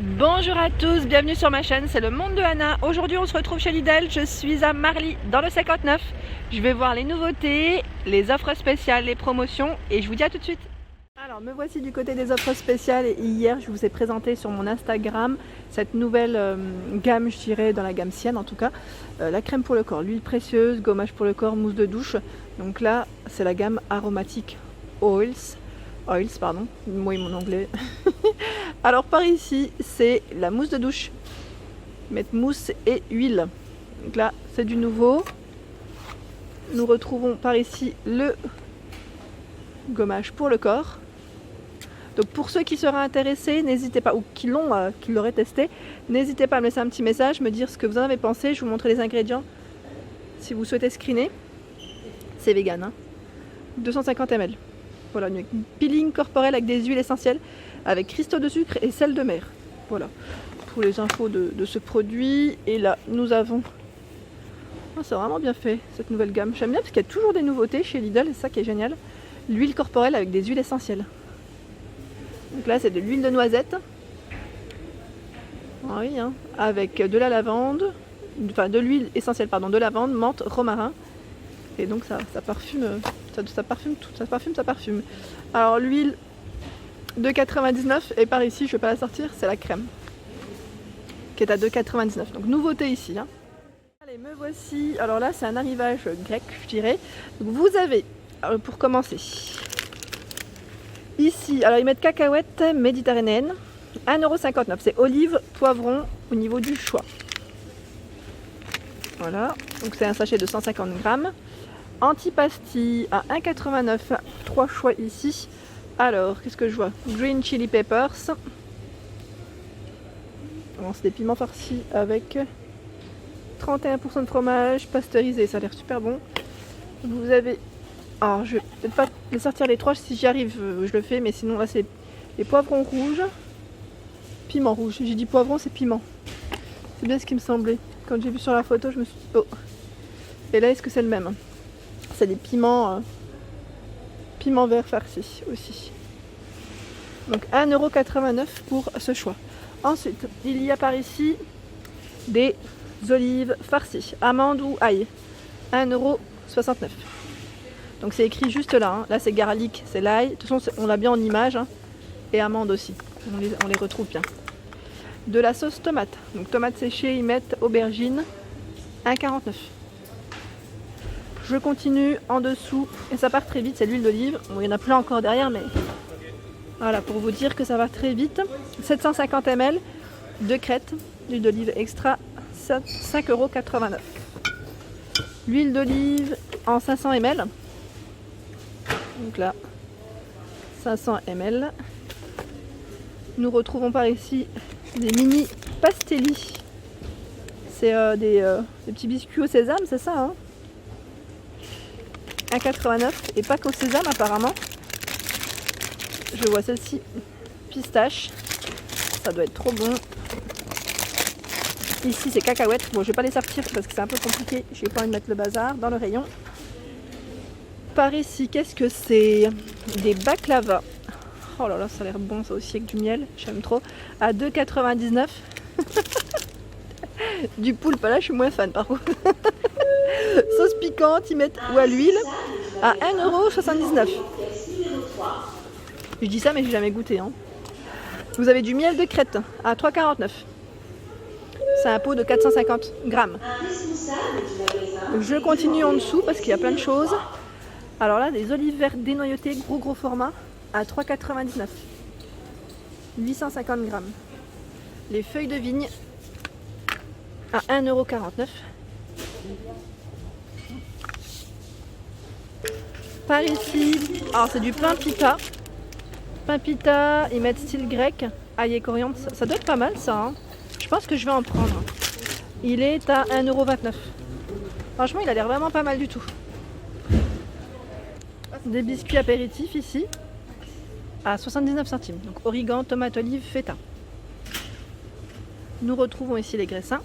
Bonjour à tous, bienvenue sur ma chaîne, c'est le monde de Anna. Aujourd'hui on se retrouve chez Lidl, je suis à Marly dans le 59. Je vais voir les nouveautés, les offres spéciales, les promotions et je vous dis à tout de suite. Alors me voici du côté des offres spéciales et hier je vous ai présenté sur mon Instagram cette nouvelle gamme, je dirais dans la gamme Sienne en tout cas. La crème pour le corps, l'huile précieuse, gommage pour le corps, mousse de douche. Donc là c'est la gamme aromatique Oils, pardon, moi et mon anglais. Alors par ici c'est la mousse de douche, mettre mousse et huile. Donc là c'est du nouveau. Nous retrouvons par ici le gommage pour le corps. Donc pour ceux qui seraient intéressés, n'hésitez pas, ou qui l'auraient testé, n'hésitez pas à me laisser un petit message, me dire ce que vous en avez pensé. Je vous montre les ingrédients si vous souhaitez screener. C'est vegan, hein. 250 ml. Voilà, une peeling corporel avec des huiles essentielles, avec cristaux de sucre et sel de mer. Voilà, pour les infos de ce produit. Et là, nous avons... Oh, c'est vraiment bien fait, cette nouvelle gamme. J'aime bien parce qu'il y a toujours des nouveautés chez Lidl, c'est ça qui est génial. L'huile corporelle avec des huiles essentielles. Donc là, c'est de l'huile de noisette. Ah oui, hein, avec de la lavande, enfin de l'huile essentielle, pardon, de lavande, menthe, romarin. Et donc ça parfume, ça parfume. Alors l'huile de 2,99 et par ici, je vais pas la sortir, c'est la crème qui est à 2,99. Donc nouveauté ici. Hein. Allez, me voici. Alors là, c'est un arrivage grec, je dirais. Donc vous avez, alors pour commencer, ici, alors ils mettent cacahuètes méditerranéennes, 1,59 €. C'est olive, poivron au niveau du choix. Voilà, donc c'est un sachet de 150 grammes. Antipasti à 1,89 €, 3 choix ici. Alors, qu'est-ce que je vois? Green chili peppers. Bon, c'est des piments farcis avec 31% de fromage pasteurisé, ça a l'air super bon. Vous avez... Alors, je vais peut-être pas les sortir les trois, si j'y arrive, je le fais, mais sinon là c'est les poivrons rouges. Piment rouge, j'ai dit poivron, c'est piment. C'est bien ce qui me semblait. Quand j'ai vu sur la photo, je me suis dit, oh. Et là, est-ce que c'est le même? C'est des piments, piment vert farci aussi. Donc 1,89 € pour ce choix. Ensuite, il y a par ici des olives farcies, amandes ou ail, 1,69 €. Donc c'est écrit juste là, hein. Là c'est garlic, c'est l'ail. De toute façon, on l'a bien en image, hein. Et amandes aussi, on les retrouve bien. De la sauce tomate, donc tomate séchée, ils mettent aubergine, 1,49 €. Je continue en dessous et ça part très vite, c'est l'huile d'olive. Bon, il y en a plein encore derrière, mais voilà, pour vous dire que ça va très vite. 750 ml de crête, l'huile d'olive extra, 5,89 €. L'huile d'olive en 500 ml. Donc là, 500 ml. Nous retrouvons par ici des mini pastelli. C'est des petits biscuits au sésame, c'est ça, hein? 1,89 € et pas qu'au sésame apparemment. Je vois celle-ci, pistache. Ça doit être trop bon. Ici c'est cacahuètes. Bon, je vais pas les sortir parce que c'est un peu compliqué. Je n'ai pas envie de mettre le bazar dans le rayon. Par ici, qu'est-ce que c'est? Des baklava. Oh là là, ça a l'air bon ça aussi avec du miel. J'aime trop. À 2,99 €. Du poulpe, là je suis moins fan par contre. Sauce piquante, ils mettent ou à l'huile à 1,79 €. Je dis ça mais j'ai jamais goûté. Hein. Vous avez du miel de Crète à 3,49 €. C'est un pot de 450 grammes. Je continue en dessous parce qu'il y a plein de choses. Alors là, des olives vertes dénoyautées, gros format à 3,99 €. 850 grammes. Les feuilles de vigne à 1,49 €. Par ici, alors c'est du pain pita. Pain pita, ils mettent style grec, ail et coriandre. Ça doit être pas mal ça. Hein. Je pense que je vais en prendre. Il est à 1,29 €. Franchement, il a l'air vraiment pas mal du tout. Des biscuits apéritifs ici à 79 centimes. Donc origan, tomate, olive, feta. Nous retrouvons ici les graissins.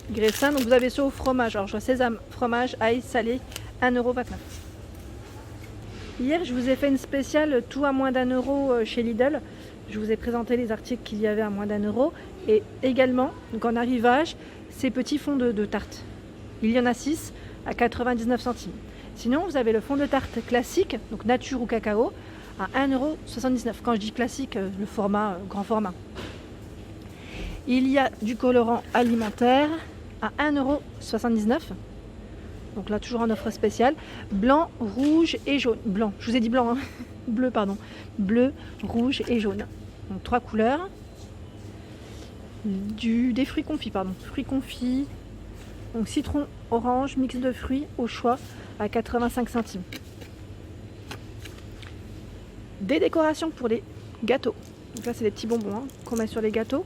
Donc vous avez ça au fromage. Alors je vois sésame, fromage, ail, salé, 1,29 €. Hier, je vous ai fait une spéciale tout à moins d'1 € chez Lidl. je vous ai présenté les articles qu'il y avait à moins d'1 € et également, donc en arrivage, ces petits fonds de tarte. Il y en a 6 à 99 centimes. Sinon, vous avez le fond de tarte classique, donc nature ou cacao, à 1,79 €. Quand je dis classique, le format, grand format. Il y a du colorant alimentaire à 1,79 €. Donc là, toujours en offre spéciale. Blanc, rouge et jaune. Blanc, je vous ai dit blanc, hein. Bleu, pardon. Bleu, rouge et jaune. Donc 3 couleurs. Des fruits confits, pardon. Fruits confits. Donc citron, orange, mix de fruits au choix à 85 centimes. Des décorations pour les gâteaux. Donc là, c'est des petits bonbons hein, qu'on met sur les gâteaux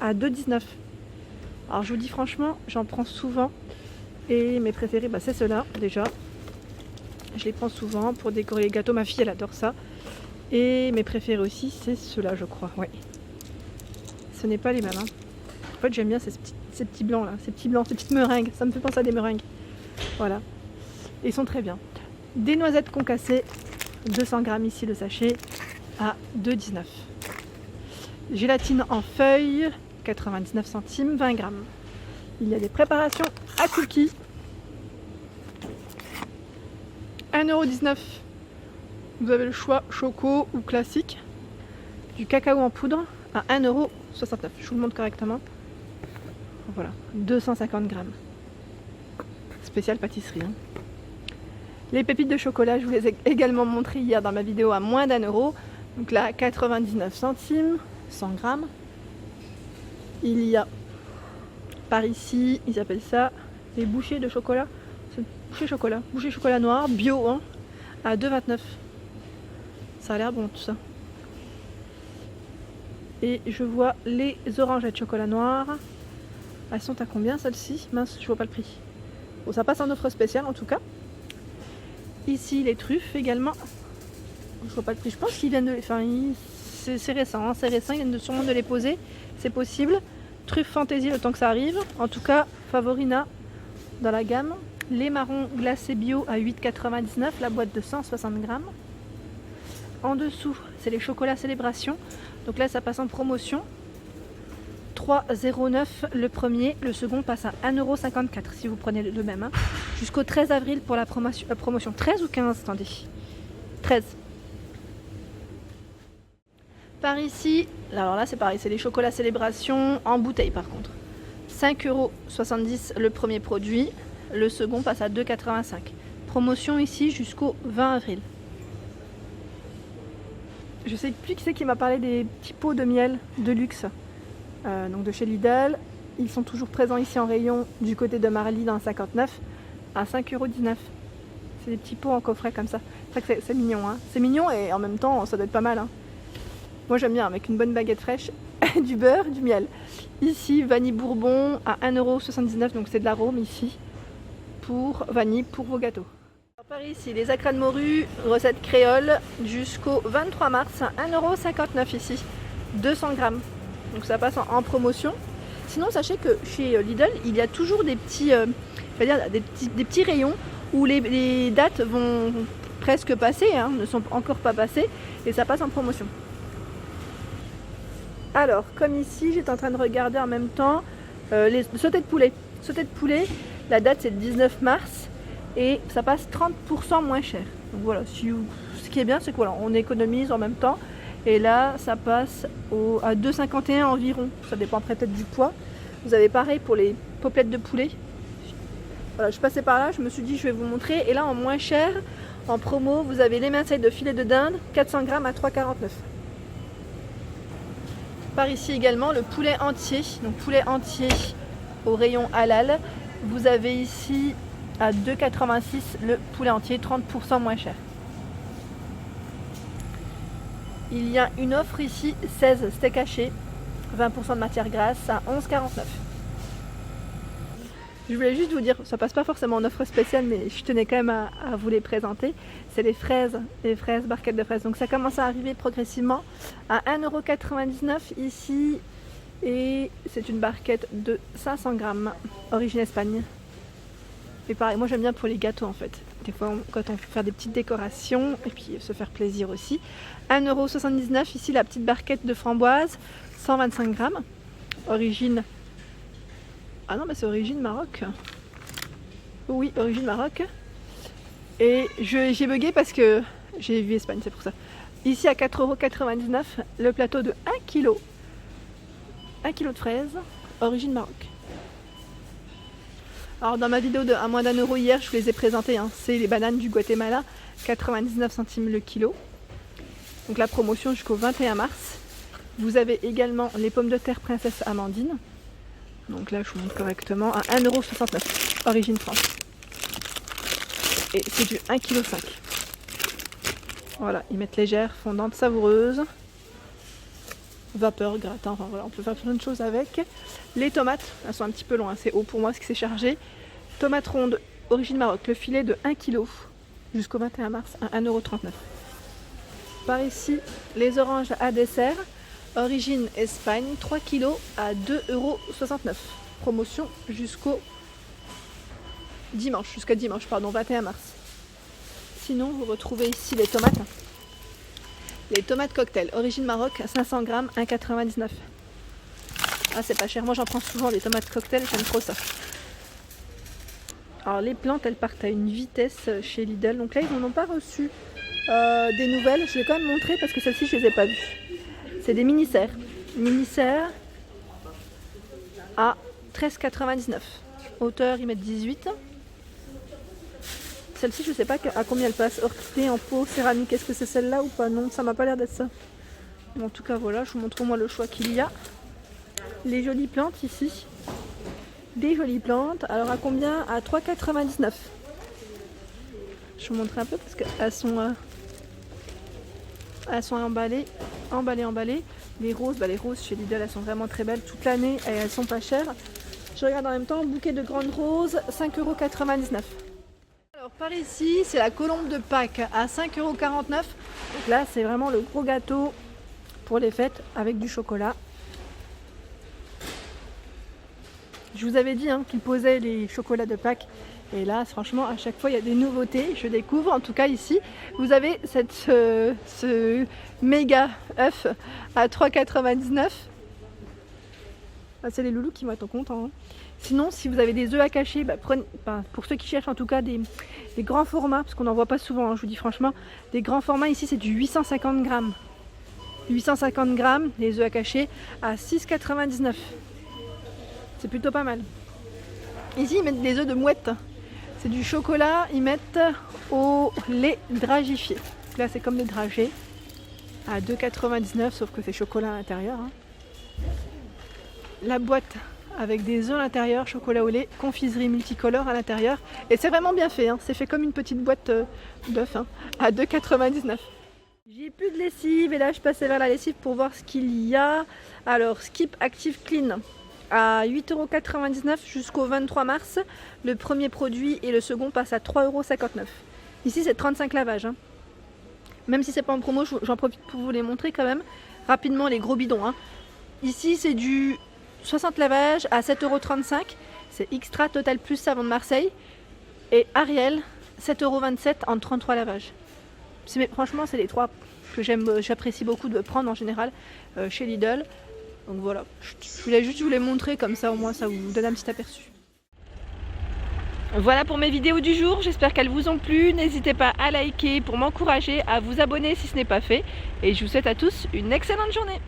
à 2,19 €. Alors je vous dis franchement, j'en prends souvent et mes préférés, c'est ceux-là déjà. Je les prends souvent pour décorer les gâteaux. Ma fille, elle adore ça. Et mes préférés aussi, c'est ceux-là, je crois. Ouais. Ce n'est pas les mêmes. Hein. En fait, j'aime bien ces petits blancs là, ces petites meringues. Ça me fait penser à des meringues. Voilà. Et ils sont très bien. Des noisettes concassées, 200 grammes ici le sachet, à 2,19 €. Gélatine en feuilles, 99 centimes, 20 grammes. Il y a des préparations à cookies. 1,19 €. Vous avez le choix choco ou classique. Du cacao en poudre à 1,69 €. Je vous le montre correctement. Voilà, 250 grammes. Spécial pâtisserie. Hein. Les pépites de chocolat, je vous les ai également montrées hier dans ma vidéo à moins d'1 €. Donc là, 99 centimes, 100 grammes. Il y a par ici, ils appellent ça les bouchées de chocolat. C'est bouchées chocolat noir, bio, hein, à 2,29 €. Ça a l'air bon tout ça. Et je vois les orangettes chocolat noir. Elles sont à combien celles-ci? Mince, je vois pas le prix. Bon, ça passe en offre spéciale en tout cas. Ici les truffes également. Je vois pas le prix. Je pense qu'ils viennent de. Enfin, c'est récent, hein, c'est récent. Ils viennent sûrement de les poser. C'est possible. Truffes fantaisie le temps que ça arrive. En tout cas, Favorina dans la gamme. Les marrons glacés bio à 8,99 €, la boîte de 160 grammes. En dessous, c'est les chocolats célébration. Donc là, ça passe en promotion. 3,09 € le premier, le second passe à 1,54 € si vous prenez le même. Hein. Jusqu'au 13 avril pour la promotion. 13 ou 15, attendez. 13. Par ici, alors là c'est pareil, c'est les chocolats célébration en bouteille par contre. 5,70 € le premier produit, le second passe à 2,85 €. Promotion ici jusqu'au 20 avril. Je sais plus qui c'est qui m'a parlé des petits pots de miel de luxe, donc de chez Lidl. Ils sont toujours présents ici en rayon du côté de Marly dans le 59 à 5,19 €. C'est des petits pots en coffret comme ça. C'est mignon, hein. C'est mignon et en même temps ça doit être pas mal. Hein. Moi j'aime bien avec une bonne baguette fraîche, du beurre, du miel. Ici vanille bourbon à 1,79 €, donc c'est de l'arôme ici pour vanille pour vos gâteaux. Alors, par ici les acras de morue, recette créole jusqu'au 23 mars à 1,59 € ici, 200 grammes. Donc ça passe en promotion. Sinon sachez que chez Lidl il y a toujours des petits, des petits rayons où les dates vont presque passer, hein, ne sont encore pas passées et ça passe en promotion. Alors, comme ici, j'étais en train de regarder en même temps les sautés de poulet. Sautés de poulet, la date c'est le 19 mars et ça passe 30% moins cher. Donc voilà, ce qui est bien, c'est que voilà, on économise en même temps. Et là, ça passe à 2,51 € environ. Ça dépend après peut-être du poids. Vous avez pareil pour les popelettes de poulet. Voilà, je passais par là, je me suis dit je vais vous montrer. Et là, en moins cher, en promo, vous avez les émincelles de filet de dinde, 400 grammes à 3,49 €. Par ici également le poulet entier, donc poulet entier au rayon halal. Vous avez ici à 2,86 € le poulet entier, 30% moins cher. Il y a une offre ici, 16 steaks hachés, 20% de matière grasse à 11,49 €. Je voulais juste vous dire, ça passe pas forcément en offre spéciale, mais je tenais quand même à vous les présenter. C'est les fraises, barquettes de fraises. Donc ça commence à arriver progressivement à 1,99 € ici. Et c'est une barquette de 500 grammes, origine Espagne. Et pareil, moi j'aime bien pour les gâteaux en fait. des fois quand on peut faire des petites décorations et puis se faire plaisir aussi. 1,79 €, ici la petite barquette de framboise, 125 grammes, origine... Ah non mais c'est origine Maroc. Oui, origine Maroc. Et j'ai bugué parce que j'ai vu Espagne, c'est pour ça. Ici à 4,99 €, le plateau de 1 kg. 1 kg de fraises, origine Maroc. Alors dans ma vidéo de à moins d'1 € hier, je vous les ai présentées, hein. C'est les bananes du Guatemala, 99 centimes le kilo. Donc la promotion jusqu'au 21 mars. Vous avez également les pommes de terre princesse Amandine. Donc là je vous montre correctement, à 1,69 €, origine France. Et c'est du 1,5 kg. Voilà, ils mettent légère, fondante, savoureuse. Vapeur, gratin, enfin voilà, on peut faire plein de choses avec. Les tomates, elles sont un petit peu loin, c'est haut pour moi ce qui s'est chargé. Tomates rondes, origine Maroc, le filet de 1 kg jusqu'au 21 mars à 1,39 €. Par ici, les oranges à dessert, origine Espagne, 3 kg à 2,69 €. Promotion jusqu'à dimanche, 21 mars. Sinon, vous retrouvez ici les tomates. Les tomates cocktail, origine Maroc, 500 grammes, 1,99 €. Ah, c'est pas cher. Moi, j'en prends souvent des tomates cocktail, j'aime trop ça. Alors, les plantes, elles partent à une vitesse chez Lidl. Donc là, ils n'en ont pas reçu des nouvelles. Je vais quand même montrer parce que celles-ci, je les ai pas vues. C'est des mini-serres. Mini-serres à 13,99 €. Hauteur, ils mettent 18. Celle-ci, je ne sais pas à combien elle passe. Orchidée en pot, céramique, est-ce que c'est celle-là ou pas? Non, ça m'a pas l'air d'être ça. En tout cas, voilà, je vous montre au moins le choix qu'il y a. Les jolies plantes ici. Des jolies plantes. Alors à combien? À 3,99 €. Je vous montre un peu parce qu'elles sont emballées. Les roses, les roses chez Lidl, elles sont vraiment très belles toute l'année et elles sont pas chères. Je regarde en même temps, bouquet de grandes roses, 5,99 €. Alors par ici, c'est la colombe de Pâques à 5,49 €. Donc là, c'est vraiment le gros gâteau pour les fêtes avec du chocolat. Je vous avais dit qu'ils posaient les chocolats de Pâques. Et là, franchement, à chaque fois, il y a des nouveautés. Je découvre, en tout cas ici, vous avez ce méga œuf à 3,99 €. Ah, c'est les loulous qui vont être contents. Sinon, si vous avez des œufs à cacher, prenez, pour ceux qui cherchent en tout cas des grands formats, parce qu'on n'en voit pas souvent, je vous dis franchement, des grands formats, ici c'est du 850 grammes. 850 grammes, les œufs à cacher, à 6,99 €. C'est plutôt pas mal. Ici, ils mettent des œufs de mouette. C'est du chocolat, ils mettent au lait dragifié. Là, c'est comme des dragées, à 2,99 €, sauf que c'est chocolat à l'intérieur. La boîte avec des œufs à l'intérieur, chocolat au lait, confiserie multicolore à l'intérieur. Et c'est vraiment bien fait, c'est fait comme une petite boîte d'œufs, à 2,99 €. J'ai plus de lessive et là je passais vers la lessive pour voir ce qu'il y a. Alors Skip Active Clean à 8,99 € jusqu'au 23 mars. Le premier produit et le second passe à 3,59 €. Ici c'est 35 lavages. Même si c'est pas en promo, j'en profite pour vous les montrer quand même. Rapidement les gros bidons. Ici c'est du 60 lavages à 7,35 €. C'est Extra Total Plus Savon de Marseille. Et Ariel, 7,27 € en 33 lavages. Franchement, c'est les trois que j'apprécie beaucoup de prendre en général chez Lidl. Donc voilà, je voulais juste vous les montrer comme ça, au moins ça vous donne un petit aperçu. Voilà pour mes vidéos du jour, j'espère qu'elles vous ont plu. N'hésitez pas à liker pour m'encourager, à vous abonner si ce n'est pas fait. Et je vous souhaite à tous une excellente journée.